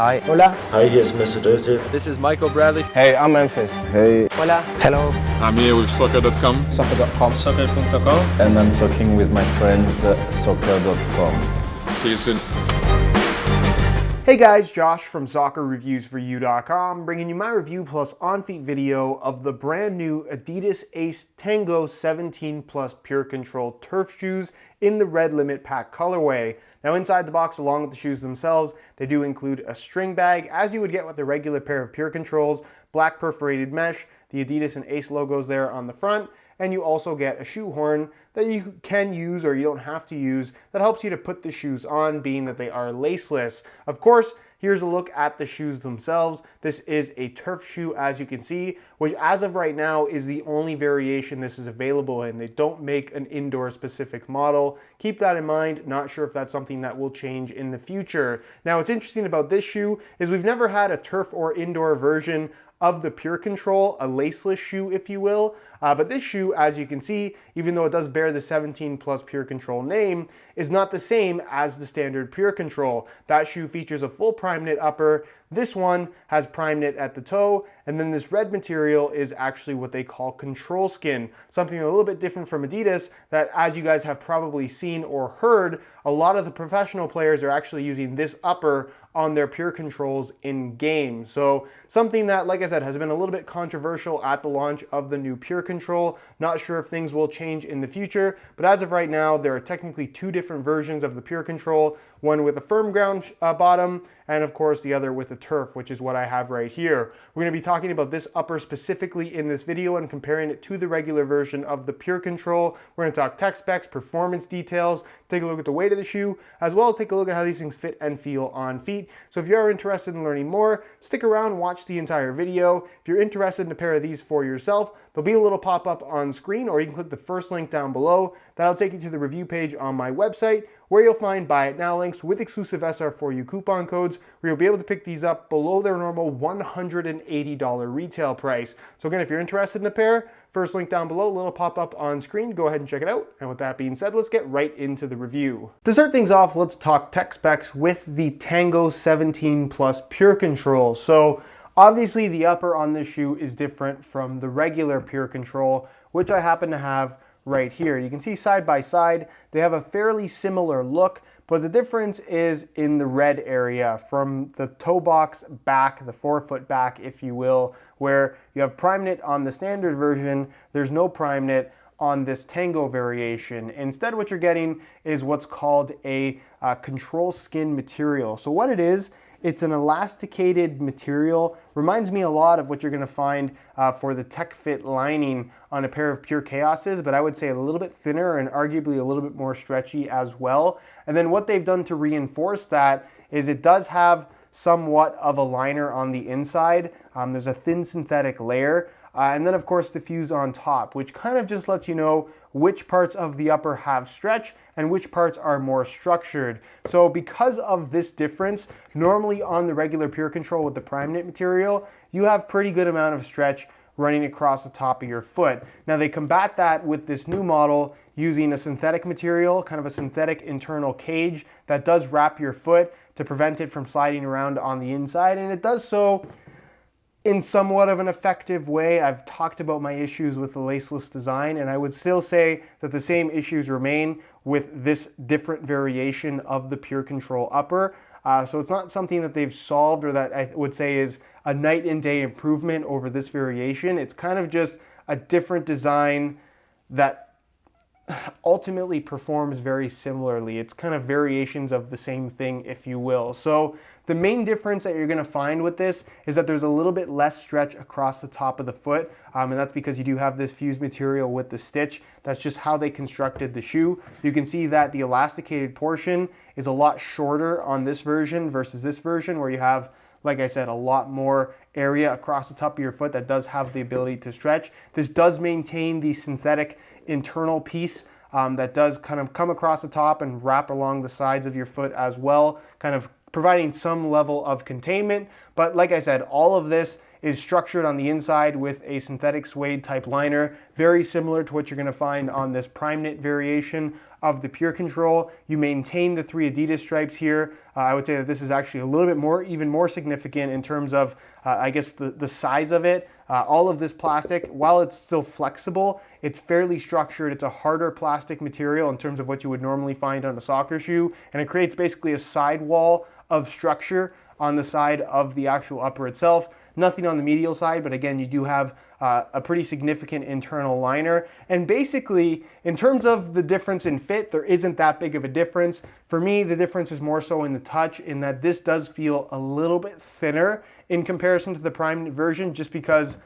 Hi. Hola. Hi, hier ist Mr. Döse. This is Michael Bradley. Hey, I'm Memphis. Hey. Hola. Hello. I'm here with soccer.com. Soccer.com. Soccer.com. And I'm talking with my friends soccer.com. See you soon. Hey guys, Josh from SoccerReviewsForYou.com bringing you my review plus on-feet video of the brand new Adidas Ace Tango 17 Plus PureControl turf shoes in the red limit pack colorway. Now inside the box, along with the shoes themselves, they do include a string bag, as you would get with a regular pair of PureControls, black perforated mesh, the Adidas and Ace logos there on the front, and you also get a shoe horn that you can use or you don't have to use that helps you to put the shoes on, being that they are laceless. Of course, here's a look at the shoes themselves. This is a turf shoe, as you can see, which as of right now is the only variation this is available in. They don't make an indoor specific model. Keep that in mind. Not sure if that's something that will change in the future. Now, what's interesting about this shoe is we've never had a turf or indoor version of the PureControl, a laceless shoe, if you will. But this shoe, as you can see, even though it does bear the 17 Plus PureControl name, is not the same as the standard PureControl. That shoe features a full prime knit upper. This one has prime knit at the toe, and then this red material is actually what they call control skin, something a little bit different from Adidas that, as you guys have probably seen or heard, a lot of the professional players are actually using this upper on their PureControls in game. So something that, like I said, has been a little bit controversial at the launch of the new PureControl. Not sure if things will change in the future, but as of right now, there are technically two different versions of the PureControl, one with a firm ground bottom, and of course the other with a turf, which is what I have right here. We're going to be talking about this upper specifically in this video and comparing it to the regular version of the PureControl. We're going to talk tech specs, performance details, take a look at the weight of the shoe, as well as take a look at how these things fit and feel on feet. So if you are interested in learning more, stick around, watch the entire video. If you're interested in a pair of these for yourself, there'll be a little pop-up on screen, or you can click the first link down below. That'll take you to the review page on my website, where you'll find Buy It Now links with exclusive SR4U coupon codes, where you'll be able to pick these up below their normal $180 retail price. So again, if you're interested in a pair, first link down below, little pop-up on screen, go ahead and check it out. And with that being said, let's get right into the review. To start things off, let's talk tech specs with the Tango 17 Plus PureControl. So obviously the upper on this shoe is different from the regular PureControl, which I happen to have right here. You can see side by side, they have a fairly similar look, but the difference is in the red area from the toe box back, the forefoot back, if you will, where you have prime knit on the standard version. There's no prime knit on this Tango variation. Instead, what you're getting is what's called a control skin material. So what it is, it's an elasticated material. Reminds me a lot of what you're gonna find for the Tech Fit lining on a pair of Pure Chaoses, but I would say a little bit thinner and arguably a little bit more stretchy as well. And then what they've done to reinforce that is it does have somewhat of a liner on the inside. There's a thin synthetic layer. And then of course the fuse on top, which kind of just lets you know which parts of the upper have stretch and which parts are more structured. So because of this difference, normally on the regular PureControl with the prime knit material, you have pretty good amount of stretch running across the top of your foot. Now they combat that with this new model using a synthetic material, kind of a synthetic internal cage that does wrap your foot to prevent it from sliding around on the inside, and it does so in somewhat of an effective way. I've talked about my issues with the laceless design, and I would still say that the same issues remain with this different variation of the PureControl upper. So it's not something that they've solved or that I would say is a night and day improvement over this variation. It's kind of just a different design that ultimately performs very similarly. It's kind of variations of the same thing, if you will. So the main difference that you're going to find with this is that there's a little bit less stretch across the top of the foot, and that's because you do have this fused material with the stitch. That's just how they constructed the shoe. You can see that the elasticated portion is a lot shorter on this version versus this version, where you have, like I said, a lot more area across the top of your foot that does have the ability to stretch. This does maintain the synthetic internal piece that does kind of come across the top and wrap along the sides of your foot as well, kind of providing some level of containment. But like I said, all of this is structured on the inside with a synthetic suede type liner, very similar to what you're going to find on this prime knit variation of the PureControl. You maintain the 3 Adidas stripes here. I would say that this is actually a little bit more, even more significant in terms of, I guess, the size of it. All of this plastic, while it's still flexible, it's fairly structured. It's a harder plastic material in terms of what you would normally find on a soccer shoe, and it creates basically a sidewall of structure on the side of the actual upper itself. Nothing on the medial side, but again, you do have a pretty significant internal liner. And basically, in terms of the difference in fit, there isn't that big of a difference. For me, the difference is more so in the touch, in that this does feel a little bit thinner in comparison to the Prime version, just because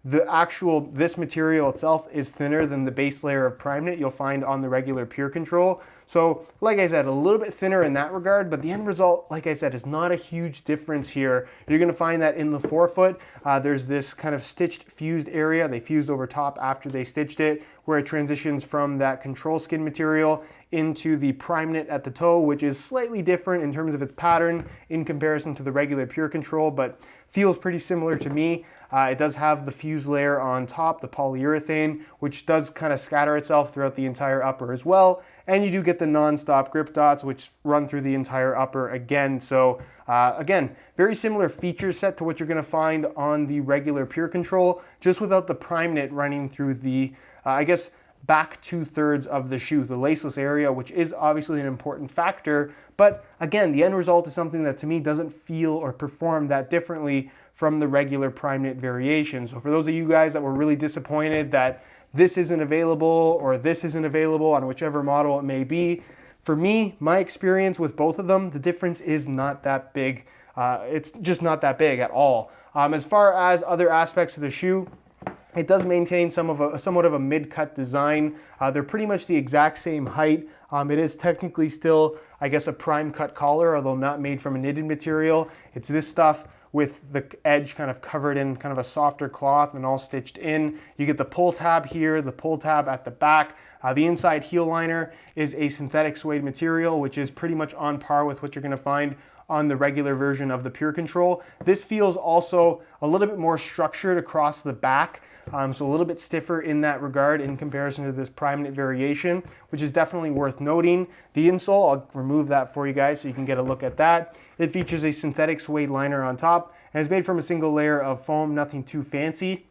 this material itself is thinner than the base layer of Prime Knit you'll find on the regular PureControl. So like I said, a little bit thinner in that regard, but the end result, like I said, is not a huge difference here. You're gonna find that in the forefoot, there's this kind of stitched fused area. They fused over top after they stitched it, where it transitions from that control skin material into the Prime Knit at the toe, which is slightly different in terms of its pattern in comparison to the regular PureControl, but feels pretty similar to me. It does have the fused layer on top, the polyurethane, which does kind of scatter itself throughout the entire upper as well. And you do get the non-stop grip dots, which run through the entire upper again. So again, very similar feature set to what you're gonna find on the regular PureControl, just without the Prime Knit running through the, I guess, back 2/3 of the shoe, the laceless area, which is obviously an important factor. But again, the end result is something that to me doesn't feel or perform that differently from the regular Prime Knit variation. So for those of you guys that were really disappointed that this isn't available or this isn't available on whichever model it may be, for me, my experience with both of them, the difference is not that big. It's just not that big at all. As far as other aspects of the shoe, it does maintain somewhat of a mid-cut design. They're pretty much the exact same height. It is technically still, I guess, a prime cut collar, although not made from a knitted material. It's this stuff with the edge kind of covered in kind of a softer cloth and all stitched in. You get the pull tab here, the pull tab at the back. The inside heel liner is a synthetic suede material, which is pretty much on par with what you're gonna find on the regular version of the PureControl. This feels also a little bit more structured across the back, so a little bit stiffer in that regard in comparison to this Prime Knit variation, which is definitely worth noting. The insole, I'll remove that for you guys so you can get a look at that. It features a synthetic suede liner on top and is made from a single layer of foam, nothing too fancy.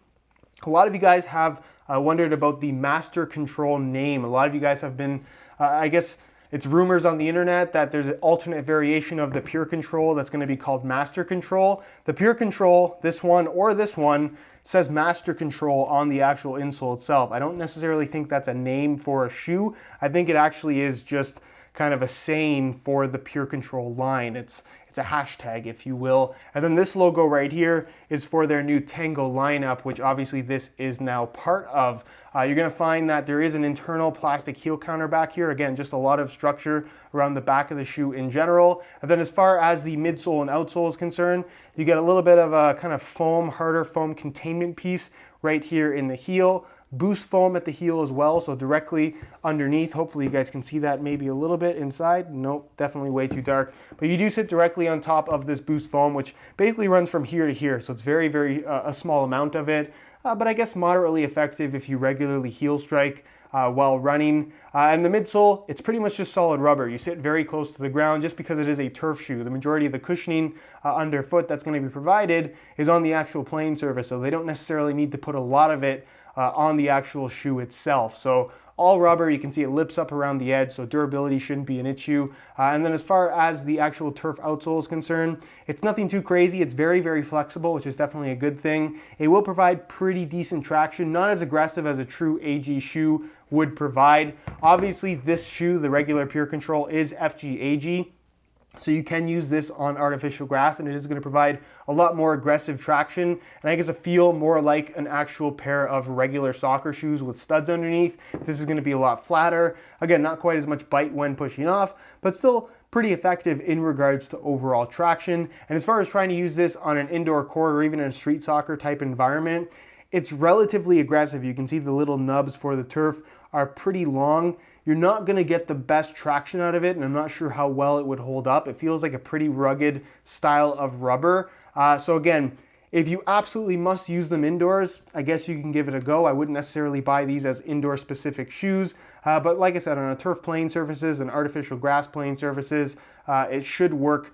A lot of you guys have wondered about the Master Control name. A lot of you guys have been, I guess, it's rumors on the internet that there's an alternate variation of the PureControl that's going to be called Master Control. The PureControl, this one, says Master Control on the actual insole itself. I don't necessarily think that's a name for a shoe. I think it actually is just kind of a saying for the PureControl line. It's a hashtag, if you will. And then this logo right here is for their new Tango lineup, which obviously this is now part of. You're gonna find that there is an internal plastic heel counter back here. Again, just a lot of structure around the back of the shoe in general. And then as far as the midsole and outsole is concerned, you get a little bit of a kind of foam, harder foam containment piece right here in the heel. Boost foam at the heel as well, so directly underneath. Hopefully you guys can see that maybe a little bit inside. Nope, definitely way too dark. But you do sit directly on top of this boost foam, which basically runs from here to here. So it's very, very a small amount of it, but I guess moderately effective if you regularly heel strike while running. And the midsole, it's pretty much just solid rubber. You sit very close to the ground just because it is a turf shoe. The majority of the cushioning underfoot that's going to be provided is on the actual playing surface, so they don't necessarily need to put a lot of it on the actual shoe itself. So all rubber, you can see it lips up around the edge, so durability shouldn't be an issue. And then as far as the actual turf outsole is concerned, it's nothing too crazy. It's very, very flexible, which is definitely a good thing. It will provide pretty decent traction, not as aggressive as a true AG shoe would provide. Obviously, this shoe, the regular PureControl, is FG AG. So you can use this on artificial grass, and it is going to provide a lot more aggressive traction, and I guess a feel more like an actual pair of regular soccer shoes with studs underneath. This is going to be a lot flatter. Again, not quite as much bite when pushing off, but still pretty effective in regards to overall traction. And as far as trying to use this on an indoor court or even in a street soccer type environment, it's relatively aggressive. You can see the little nubs for the turf are pretty long. You're not going to get the best traction out of it, and I'm not sure how well it would hold up. It feels like a pretty rugged style of rubber. So again, If you absolutely must use them indoors, I guess you can give it a go. I wouldn't necessarily buy these as indoor specific shoes, but like I said, on a turf playing surfaces and artificial grass playing surfaces, it should work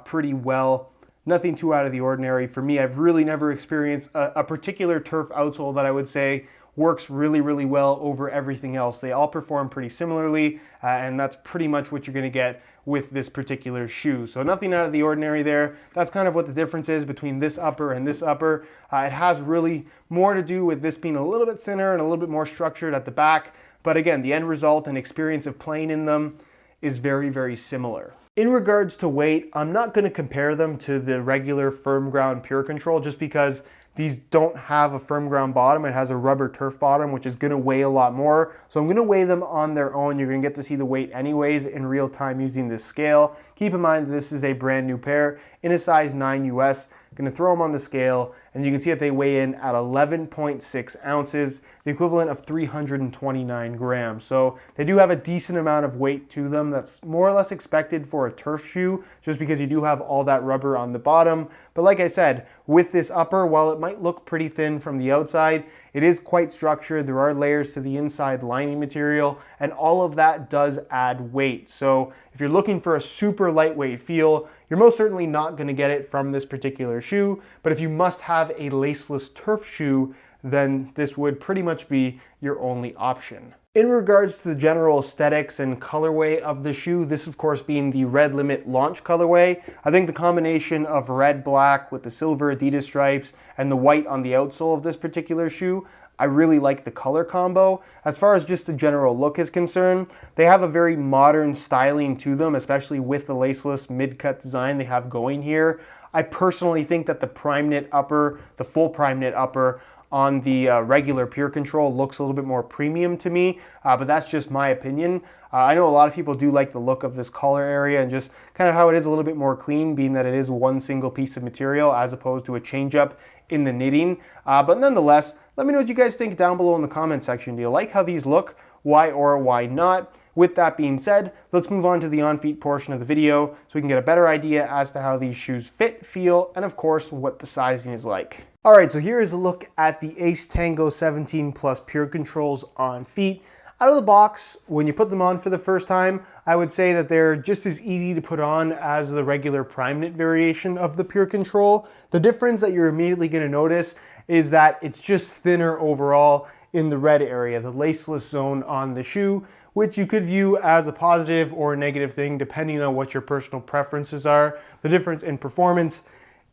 pretty well. Nothing too out of the ordinary. For me, I've really never experienced a particular turf outsole that I would say works really, really well over everything else. They all perform pretty similarly, and that's pretty much what you're gonna get with this particular shoe. So nothing out of the ordinary there. That's kind of what the difference is between this upper and this upper. It has really more to do with this being a little bit thinner and a little bit more structured at the back. But again, the end result and experience of playing in them is very, very similar. In regards to weight, I'm not going to compare them to the regular firm ground PureControl just because these don't have a firm ground bottom. It has a rubber turf bottom, which is going to weigh a lot more. So I'm going to weigh them on their own. You're going to get to see the weight anyways in real time using this scale. Keep in mind that this is a brand new pair in a size 9 US. I'm going to throw them on the scale, and you can see that they weigh in at 11.6 ounces, the equivalent of 329 grams. So they do have a decent amount of weight to them. That's more or less expected for a turf shoe, just because you do have all that rubber on the bottom. But like I said, with this upper, while it might look pretty thin from the outside, it is quite structured. There are layers to the inside lining material, and all of that does add weight. So if you're looking for a super lightweight feel, you're most certainly not going to get it from this particular shoe. But if you must have a laceless turf shoe, then this would pretty much be your only option. In regards to the general aesthetics and colorway of the shoe, this of course being the Red Limit launch colorway, I think the combination of red, black with the silver Adidas stripes and the white on the outsole of this particular shoe, I really like the color combo. As far as just the general look is concerned, they have a very modern styling to them, especially with the laceless mid-cut design they have going here. I personally think that the prime knit upper, the full prime knit upper on the regular PureControl looks a little bit more premium to me, but that's just my opinion. I know a lot of people do like the look of this collar area and just kind of how it is a little bit more clean, being that it is one single piece of material as opposed to a change up in the knitting. But nonetheless, let me know what you guys think down below in the comment section. Do you like how these look? Why or why not? With that being said, let's move on to the on-feet portion of the video so we can get a better idea as to how these shoes fit, feel, and of course, what the sizing is like. All right, so here is a look at the Ace Tango 17 Plus PureControls on feet. Out of the box, when you put them on for the first time, I would say that they're just as easy to put on as the regular prime knit variation of the PureControl. The difference that you're immediately going to notice is that it's just thinner overall in the red area, the laceless zone on the shoe, which you could view as a positive or a negative thing depending on what your personal preferences are. The difference in performance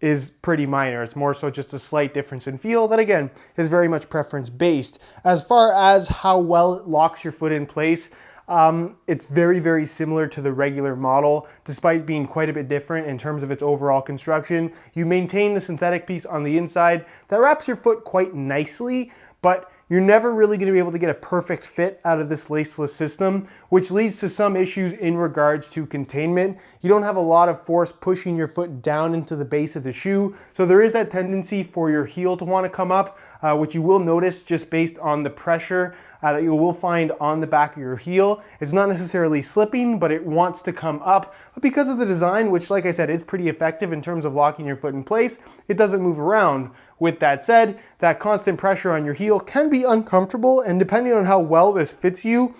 is pretty minor. It's more so just a slight difference in feel that, again, is very much preference based. As far as how well it locks your foot in place, it's very, very similar to the regular model, despite being quite a bit different in terms of its overall construction. You maintain the synthetic piece on the inside that wraps your foot quite nicely, but you're never really going to be able to get a perfect fit out of this laceless system, which leads to some issues in regards to containment. You don't have a lot of force pushing your foot down into the base of the shoe, so there is that tendency for your heel to want to come up, which you will notice just based on the pressure that you will find on the back of your heel. It's not necessarily slipping, but it wants to come up. But because of the design, which like I said is pretty effective in terms of locking your foot in place, it doesn't move around. With that said, that constant pressure on your heel can be uncomfortable, and depending on how well this fits you,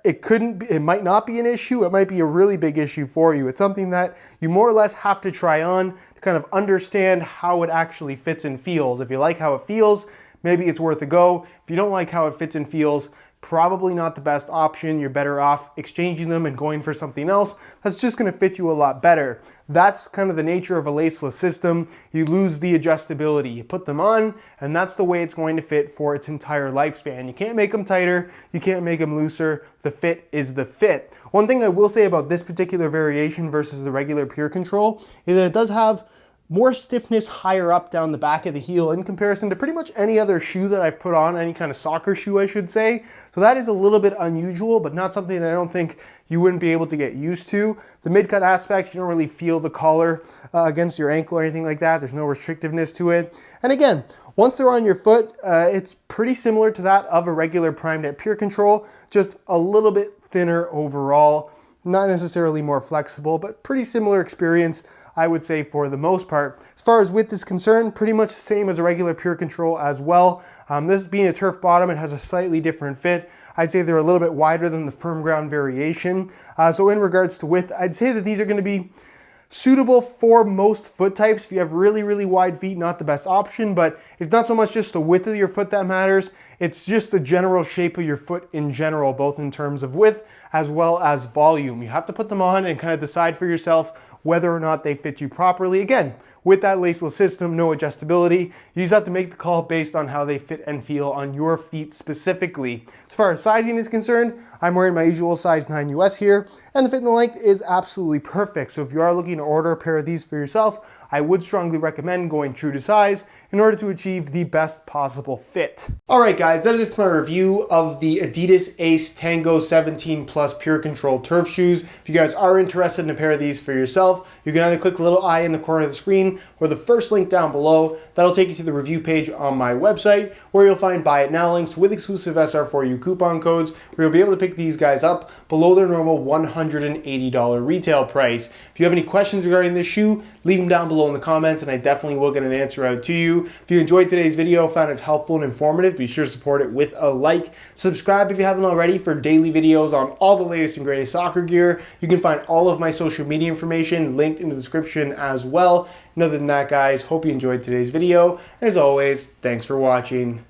it might not be an issue. It might be a really big issue for you. It's something that you more or less have to try on to kind of understand how it actually fits and feels. If you like how it feels, maybe it's worth a go. If you don't like how it fits and feels, probably not the best option. You're better off exchanging them and going for something else that's just going to fit you a lot better. That's kind of the nature of a laceless system. You lose the adjustability. You put them on, and that's the way it's going to fit for its entire lifespan. You can't make them tighter. You can't make them looser. The fit is the fit. One thing I will say about this particular variation versus the regular PureControl is that it does have more stiffness higher up down the back of the heel in comparison to pretty much any other shoe that I've put on, any kind of soccer shoe I should say. So that is a little bit unusual, but not something that I don't think you wouldn't be able to get used to. The mid-cut aspect, you don't really feel the collar against your ankle or anything like that. There's no restrictiveness to it. And again, once they're on your foot, it's pretty similar to that of a regular prime knit PureControl, just a little bit thinner overall. Not necessarily more flexible, but pretty similar experience I would say, for the most part. As far as width is concerned, pretty much the same as a regular PureControl as well. This being a turf bottom, it has a slightly different fit. I'd say they're a little bit wider than the firm ground variation. So in regards to width, I'd say that these are going to be suitable for most foot types. If you have really, really wide feet, not the best option, but it's not so much just the width of your foot that matters, it's just the general shape of your foot in general, both in terms of width as well as volume. You have to put them on and kind of decide for yourself whether or not they fit you properly. Again, with that laceless system, no adjustability, you just have to make the call based on how they fit and feel on your feet specifically. As far as sizing is concerned, I'm wearing my usual size 9 US here, and the fit and the length is absolutely perfect. So if you are looking to order a pair of these for yourself, I would strongly recommend going true to size in order to achieve the best possible fit. All right, guys, that is it for my review of the Adidas Ace Tango 17 Plus PureControl turf shoes. If you guys are interested in a pair of these for yourself, you can either click the little eye in the corner of the screen or the first link down below. That'll take you to the review page on my website, where you'll find buy it now links with exclusive SR4U coupon codes, where you'll be able to pick these guys up below their normal $180 retail price. If you have any questions regarding this shoe, leave them down below in the comments, and I definitely will get an answer out to you. If you enjoyed today's video, found it helpful and informative, be sure to support it with a like. Subscribe if you haven't already for daily videos on all the latest and greatest soccer gear. You can find all of my social media information linked in the description as well. And other than that, guys, hope you enjoyed today's video. And as always, thanks for watching.